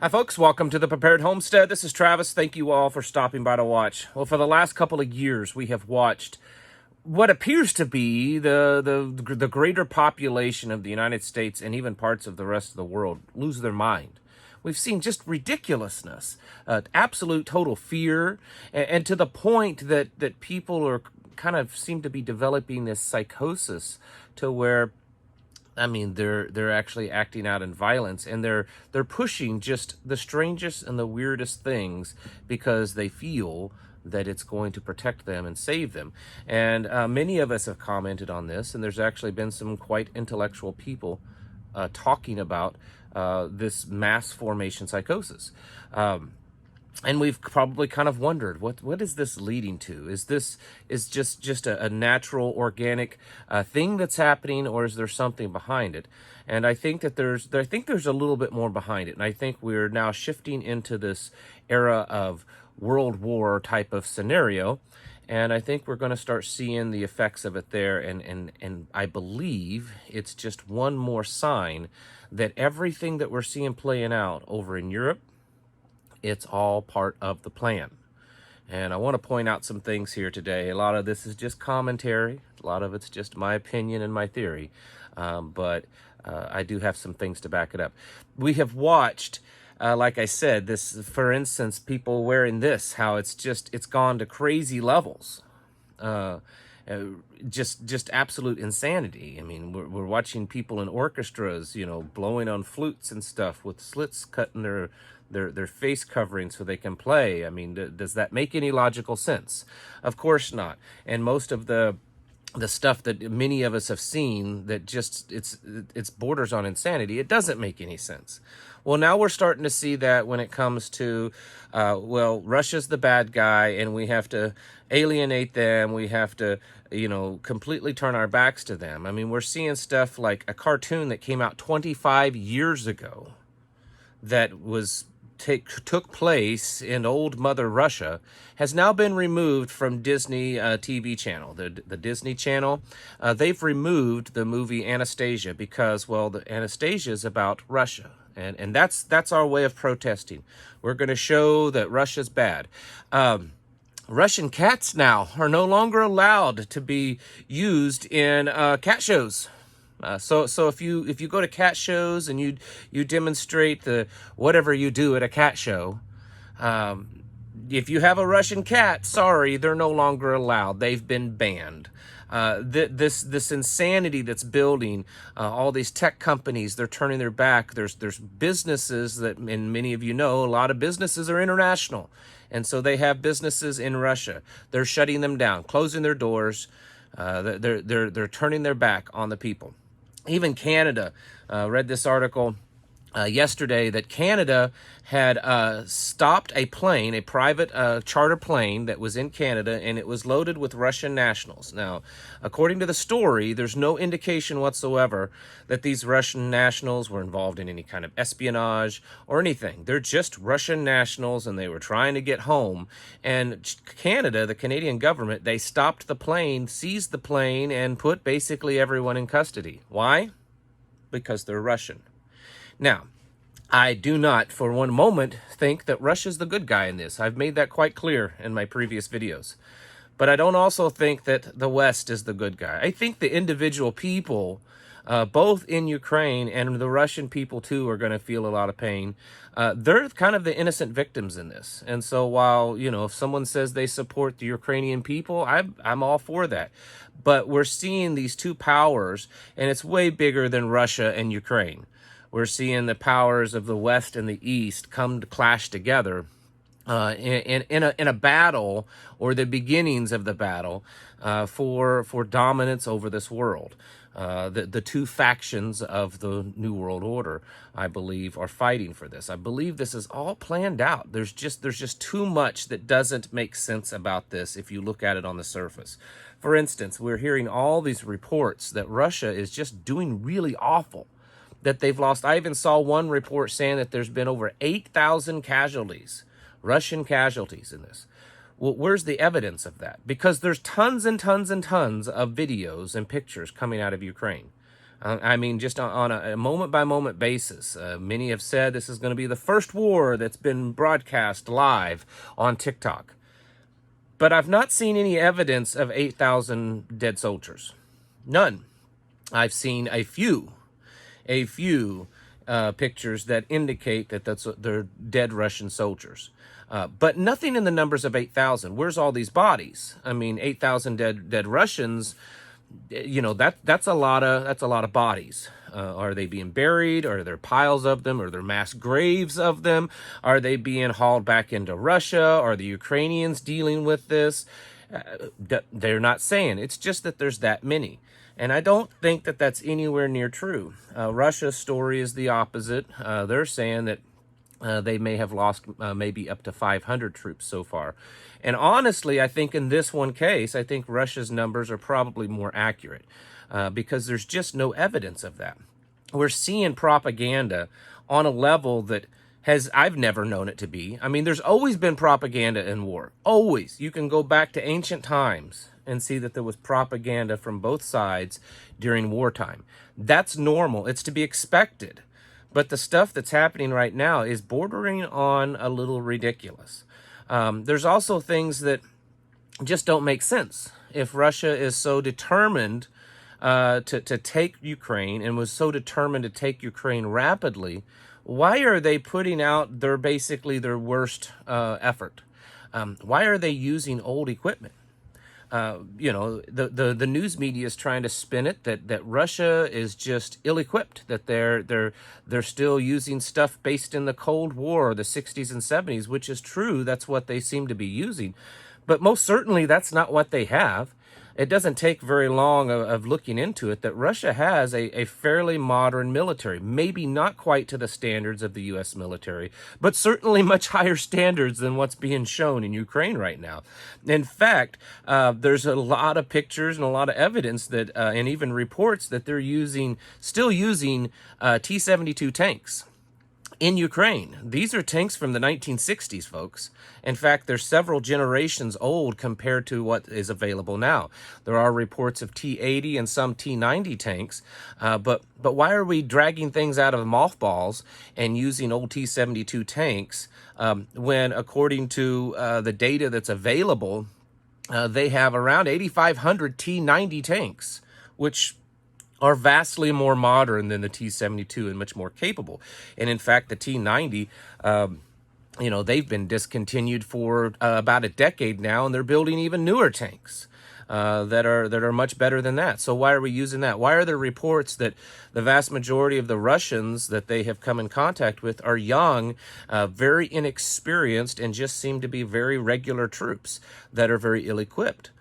Hi folks, welcome to the Prepared Homestead. This is Travis. Thank you all for stopping by to watch. Well, for the last couple of years, we have watched what appears to be the greater population of the United States and even parts of the rest of the world lose their mind. We've seen just ridiculousness, absolute total fear, and to the point that people are kind of seem to be developing this psychosis to where they're actually acting out in violence, and they're pushing just the strangest and the weirdest things because they feel that it's going to protect them and save them. And many of us have commented on this, and there's actually been some quite intellectual people talking about this mass formation psychosis. And we've probably kind of wondered, what is this leading to? Is this just a natural, organic thing that's happening, or is there something behind it? And I think that there's a little bit more behind it. And I think we're now shifting into this era of World War type of scenario. And I think we're going to start seeing the effects of it there. And I believe it's just one more sign that everything that we're seeing playing out over in Europe, it's all part of the plan. And I want to point out some things here today. A lot of this is just commentary. A lot of it's just my opinion and my theory. But I do have some things to back it up. We have watched, like I said, this, for instance, people wearing this, how it's gone to crazy levels. Just absolute insanity. I mean, we're watching people in orchestras, blowing on flutes and stuff with slits cut in their face covering so they can play. I mean, does that make any logical sense? Of course not. And most of the stuff that many of us have seen that just it's borders on insanity, it doesn't make any sense. Well, now we're starting to see that when it comes to Russia's the bad guy and we have to alienate them, we have to completely turn our backs to them. I mean, we're seeing stuff like a cartoon that came out 25 years ago that took place in old Mother Russia has now been removed from Disney TV channel, the Disney channel. They've removed the movie Anastasia because, the Anastasia is about Russia. And that's our way of protesting. We're going to show that Russia's bad. Russian cats now are no longer allowed to be used in cat shows. So if you go to cat shows and you demonstrate the whatever you do at a cat show, if you have a Russian cat, sorry, they're no longer allowed. They've been banned. This insanity that's building, all these tech companies, they're turning their back. There's businesses that, and many of you know, a lot of businesses are international, and so they have businesses in Russia. They're shutting them down, closing their doors. They're turning their back on the people. Even Canada, read this article yesterday that Canada had stopped a plane, a private charter plane that was in Canada, and it was loaded with Russian nationals. Now, according to the story, there's no indication whatsoever that these Russian nationals were involved in any kind of espionage or anything. They're just Russian nationals, and they were trying to get home. And Canada, the Canadian government, they stopped the plane, seized the plane, and put basically everyone in custody. Why? Because they're Russian. Now, I do not for one moment think that Russia's the good guy in this. I've made that quite clear in my previous videos. But I don't also think that the West is the good guy. I think the individual people, both in Ukraine and the Russian people too, are going to feel a lot of pain. They're kind of the innocent victims in this. And so while, if someone says they support the Ukrainian people, I'm all for that. But we're seeing these two powers, and it's way bigger than Russia and Ukraine. We're seeing the powers of the West and the East come to clash together in a battle, or the beginnings of the battle, for dominance over this world. The two factions of the New World Order, I believe, are fighting for this. I believe this is all planned out. There's just too much that doesn't make sense about this if you look at it on the surface. For instance, we're hearing all these reports that Russia is just doing really awful, that they've lost. I even saw one report saying that there's been over 8,000 casualties, Russian casualties in this. Well, where's the evidence of that? Because there's tons and tons and tons of videos and pictures coming out of Ukraine. I mean, just on a moment-by-moment basis. Many have said this is going to be the first war that's been broadcast live on TikTok. But I've not seen any evidence of 8,000 dead soldiers. None. I've seen a few pictures that indicate that they're dead Russian soldiers. But nothing in the numbers of 8,000. Where's all these bodies? I mean, 8,000 dead Russians. You know, that's a lot of bodies. Are they being buried? Are there piles of them? Are there mass graves of them? Are they being hauled back into Russia? Are the Ukrainians dealing with this? They're not saying. It's just that there's that many. And I don't think that that's anywhere near true. Russia's story is the opposite. They're saying that they may have lost maybe up to 500 troops so far. And honestly, I think in this one case, I think Russia's numbers are probably more accurate because there's just no evidence of that. We're seeing propaganda on a level that I've never known it to be. I mean, there's always been propaganda in war. Always. You can go back to ancient times and see that there was propaganda from both sides during wartime. That's normal. It's to be expected. But the stuff that's happening right now is bordering on a little ridiculous. There's also things that just don't make sense. If Russia is so determined to take Ukraine and was so determined to take Ukraine rapidly, why are they putting out basically their worst effort? Why are they using old equipment? You know, the news media is trying to spin it that Russia is just ill-equipped, that they're still using stuff based in the Cold War, the 60s and 70s, which is true. That's what they seem to be using. But most certainly that's not what they have. It doesn't take very long of looking into it that Russia has a fairly modern military, maybe not quite to the standards of the U.S. military, but certainly much higher standards than what's being shown in Ukraine right now. In fact, there's a lot of pictures and a lot of evidence that, and even reports that they're still using T-72 tanks in Ukraine. These are tanks from the 1960s, folks. In fact, they're several generations old compared to what is available now. There are reports of T-80 and some T-90 tanks, but why are we dragging things out of mothballs and using old T-72 tanks when, according to the data that's available, they have around 8,500 T-90 tanks, which are vastly more modern than the T-72 and much more capable. And in fact, the T-90, you know, they've been discontinued for about a decade now, and they're building even newer tanks that are much better than that. So why are we using that? Why are there reports that the vast majority of the Russians that they have come in contact with are young, very inexperienced, and just seem to be very regular troops that are very ill-equipped?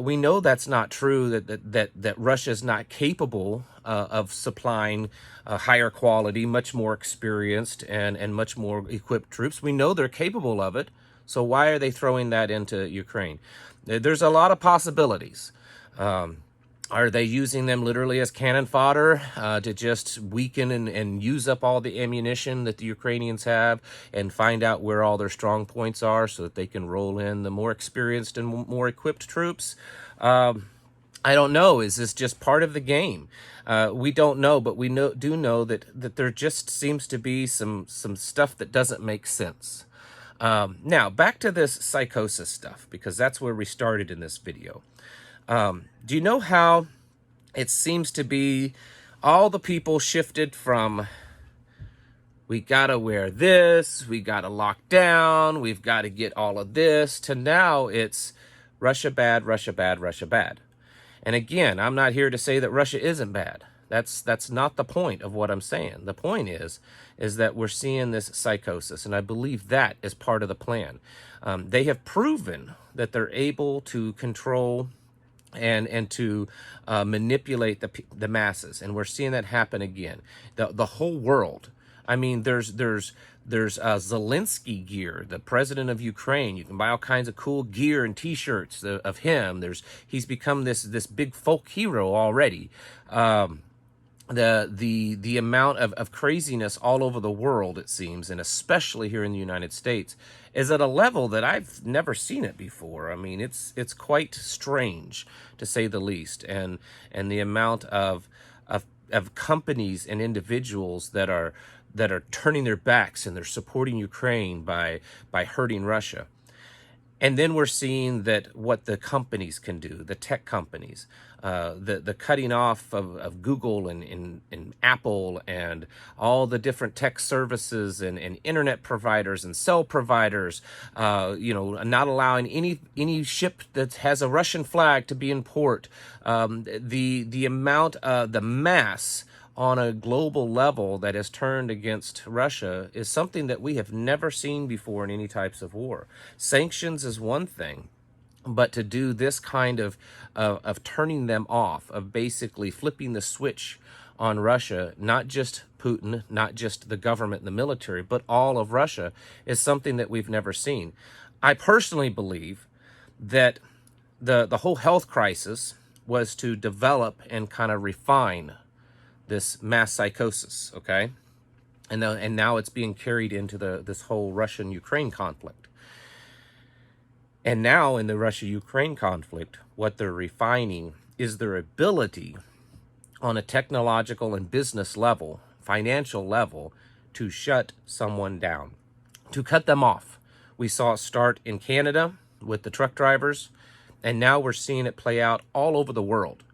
We know that's not true, that Russia is not capable of supplying higher quality, much more experienced and much more equipped troops. We know they're capable of it. So why are they throwing that into Ukraine? There's a lot of possibilities. Are they using them literally as cannon fodder to just weaken and use up all the ammunition that the Ukrainians have and find out where all their strong points are so that they can roll in the more experienced and more equipped troops? I don't know. Is this just part of the game? We don't know, but we do know that there just seems to be some stuff that doesn't make sense. Now, back to this psychosis stuff, because that's where we started in this video. Do you know how it seems to be all the people shifted from we gotta wear this, we gotta lock down, we've got to get all of this, to now it's Russia bad, Russia bad, Russia bad. And again, I'm not here to say that Russia isn't bad. That's not the point of what I'm saying. The point is that we're seeing this psychosis, and I believe that is part of the plan. They have proven that they're able to control and to manipulate the masses, and we're seeing that happen again. The whole world. I mean, there's Zelensky gear, the president of Ukraine. You can buy all kinds of cool gear and T-shirts of him. He's become this big folk hero already. The amount of craziness all over the world, it seems, and especially here in the United States, is at a level that I've never seen it before. I mean, it's quite strange, to say the least, and the amount of of companies and individuals that are turning their backs and they're supporting Ukraine by hurting Russia. And then we're seeing that what the companies can do, the tech companies, the cutting off of Google and Apple and all the different tech services and internet providers and cell providers, not allowing any ship that has a Russian flag to be in port. The amount, the mass on a global level that has turned against Russia is something that we have never seen before in any types of war. Sanctions is one thing, but to do this kind of turning them off, of basically flipping the switch on Russia, not just Putin, not just the government and the military, but all of Russia, is something that we've never seen. I personally believe that the whole health crisis was to develop and kind of refine this mass psychosis, okay? And now it's being carried into this whole Russian-Ukraine conflict. And now in the Russia-Ukraine conflict, what they're refining is their ability on a technological and business level, financial level, to shut someone down, to cut them off. We saw it start in Canada with the truck drivers, and now we're seeing it play out all over the world.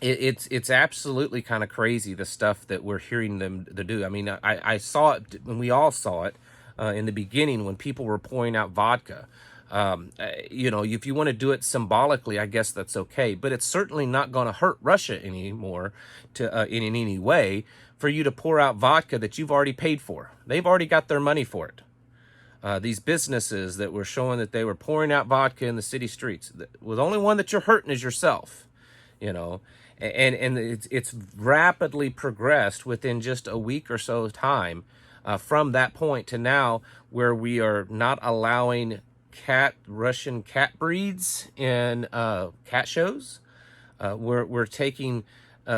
It's absolutely kind of crazy, the stuff that we're hearing them to do. I mean, I saw it, and we all saw it in the beginning when people were pouring out vodka. If you want to do it symbolically, I guess that's okay, but it's certainly not going to hurt Russia anymore in any way for you to pour out vodka that you've already paid for. They've already got their money for it. These businesses that were showing that they were pouring out vodka in the city streets, well, the only one that you're hurting is yourself, and it's rapidly progressed within just a week or so time from that point to now, where we are not allowing Russian cat breeds in cat shows. We're taking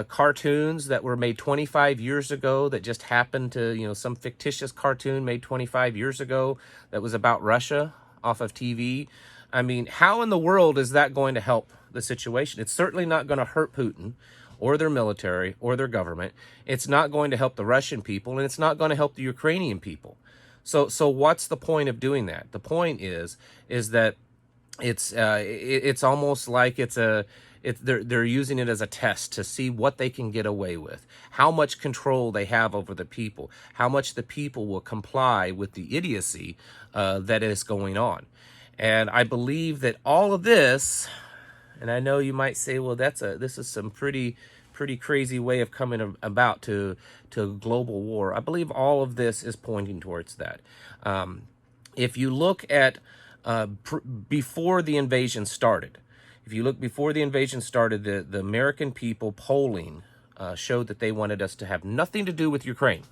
cartoons that were made 25 years ago that just happened to, some fictitious cartoon made 25 years ago that was about Russia off of TV. I mean, how in the world is that going to help the situation? It's certainly not going to hurt Putin or their military or their government. It's not going to help the Russian people, and it's not going to help the Ukrainian people. So what's the point of doing that? The point is that it's almost like they're using it as a test to see what they can get away with, how much control they have over the people, how much the people will comply with the idiocy that is going on. And I believe that all of this, and I know you might say, well, this is some pretty crazy way of coming about to global war. I believe all of this is pointing towards that. If you look at before the invasion started, the American people polling showed that they wanted us to have nothing to do with Ukraine.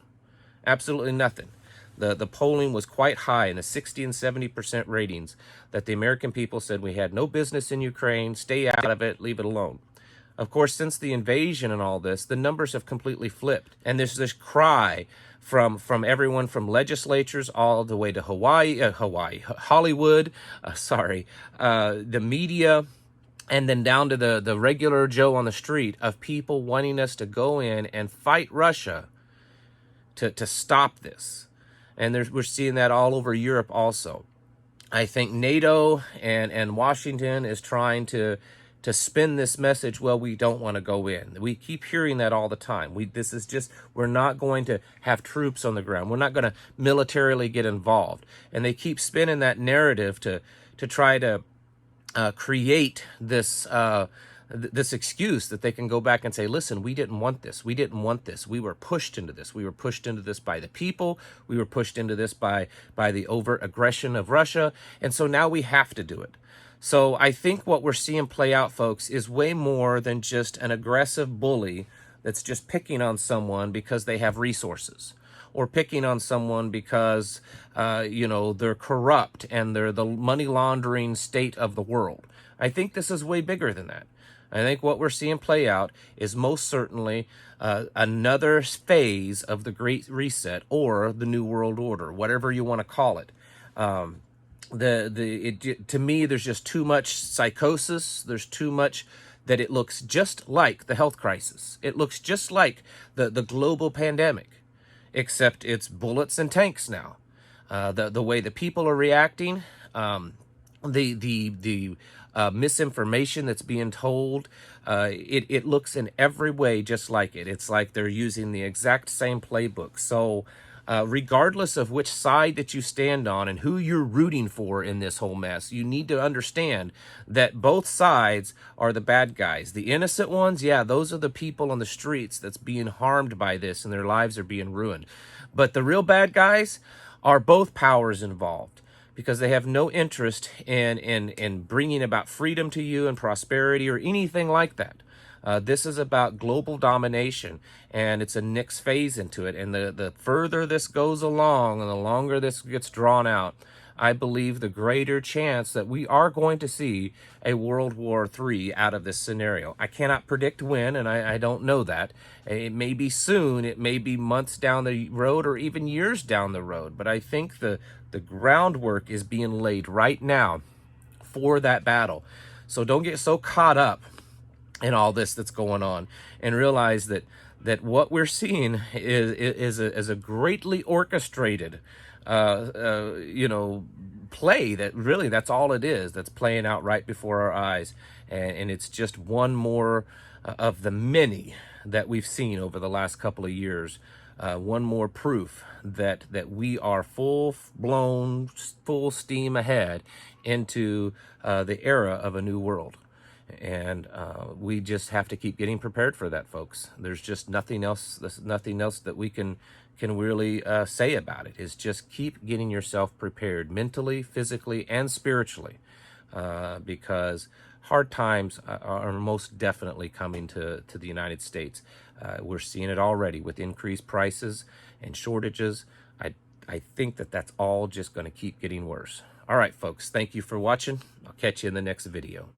Absolutely nothing. The polling was quite high in the 60 and 70% ratings, that the American people said we had no business in Ukraine, stay out of it, leave it alone. Of course, since the invasion and all this, the numbers have completely flipped. And there's this cry from everyone, from legislatures all the way to Hollywood, the media, and then down to the regular Joe on the street, of people wanting us to go in and fight Russia to stop this. And we're seeing that all over Europe also. I think NATO and Washington is trying to spin this message, well, we don't want to go in. We keep hearing that all the time. We're not going to have troops on the ground. We're not going to militarily get involved. And they keep spinning that narrative to try to create this excuse that they can go back and say, listen, we didn't want this. We didn't want this. We were pushed into this. We were pushed into this by the people. We were pushed into this by the overt aggression of Russia. And so now we have to do it. So I think what we're seeing play out, folks, is way more than just an aggressive bully that's just picking on someone because they have resources, or picking on someone because, they're corrupt and they're the money laundering state of the world. I think this is way bigger than that. I think what we're seeing play out is most certainly another phase of the Great Reset, or the New World Order, whatever you want to call it. To me, there's just too much psychosis. There's too much that it looks just like the health crisis. It looks just like the global pandemic, except it's bullets and tanks now. The way the people are reacting, the misinformation that's being told, it looks in every way just like it. It's like they're using the exact same playbook. So regardless of which side that you stand on and who you're rooting for in this whole mess, you need to understand that both sides are the bad guys. The innocent ones, yeah, those are the people on the streets that's being harmed by this and their lives are being ruined. But the real bad guys are both powers involved, because they have no interest in bringing about freedom to you and prosperity or anything like that. This is about global domination, and it's a next phase into it. And the further this goes along and the longer this gets drawn out, I believe the greater chance that we are going to see a World War III out of this scenario. I cannot predict when, and I don't know that. It may be soon, it may be months down the road, or even years down the road. But I think the groundwork is being laid right now for that battle. So don't get so caught up in all this that's going on, and realize that what we're seeing is a greatly orchestrated play, that really that's all it is, that's playing out right before our eyes. And it's just one more of the many that we've seen over the last couple of years. One more proof that we are full steam ahead into the era of a new world. And we just have to keep getting prepared for that, folks. There's just nothing else. There's nothing else that we can really say about it. Is just keep getting yourself prepared mentally, physically, and spiritually, because hard times are most definitely coming to the United States. We're seeing it already with increased prices and shortages. I think that's all just going to keep getting worse. All right, folks. Thank you for watching. I'll catch you in the next video.